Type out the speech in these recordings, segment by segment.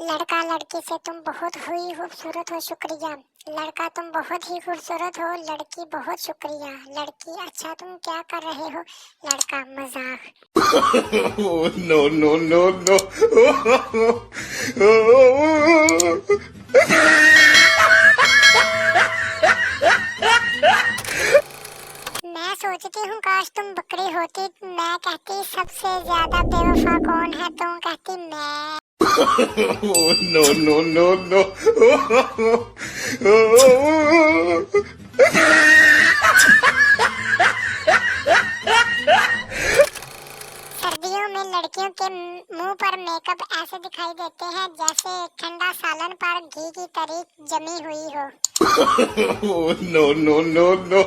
लड़का लड़की से तुम बहुत ही खूबसूरत हो, शुक्रिया। लड़का तुम बहुत ही खूबसूरत हो, लड़की बहुत शुक्रिया। लड़की अच्छा तुम क्या कर रहे हो? लड़का मजाक। Oh, no, no, no, no. मैं सोचती हूँ काश तुम बकरी होती, मैं कहती सबसे ज्यादा बेवफा कौन है, तुम कहती मैं। Oh, no, no, no, no. सर्दियों में लड़कियों के मुंह पर मेकअप ऐसे दिखाई देते हैं जैसे ठंडा सालन पर घी की तरी जमी हुई हो। Oh, no, no, no, no.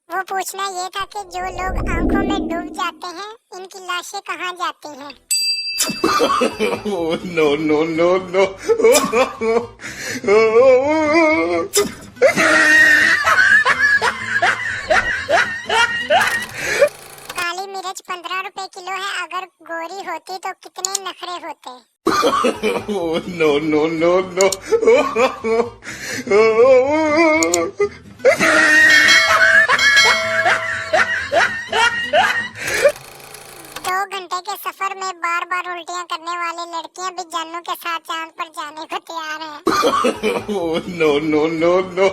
वो पूछना ये था कि जो लोग आंखों में डूब जाते हैं, इनकी लाशें कहाँ जाती हैं? Oh, no, no, no, no. काली मिर्च 15 रुपए किलो है, अगर गोरी होती तो कितने नखरे होते। Oh, no, no, no, no. 2 घंटे के सफर में बार बार उल्टियां करने वाली लड़कियां भी जानू के साथ चांद पर जाने को तैयार हैं। Oh, no, no, no, no.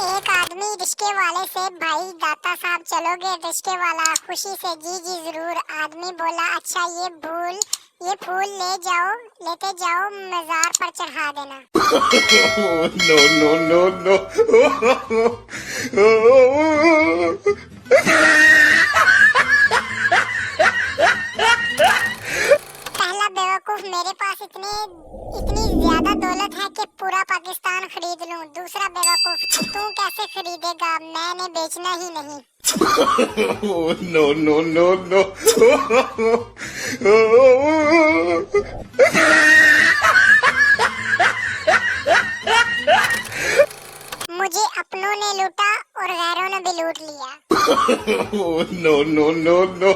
एक आदमी रिश्ते वाले से, भाई दाता साहब चलोगे? रिश्ते वाला खुशी से, जी जी जरूर। आदमी बोला अच्छा ये फूल लेते जाओ, मजार पर चढ़ा देना। Oh, no, no, no, no. पहला बेवकूफ, मेरे पास इतनी ज्यादा दौलत है कि पूरा पाकिस्तान खरीद लूं। दूसरा बेवकूफ, तू कैसे खरीदेगा, मैंने बेचना ही नहीं। Oh, no, no, no, no. मुझे अपनों ने लूटा और गैरों ने भी लूट लिया। Oh, no, no, no, no.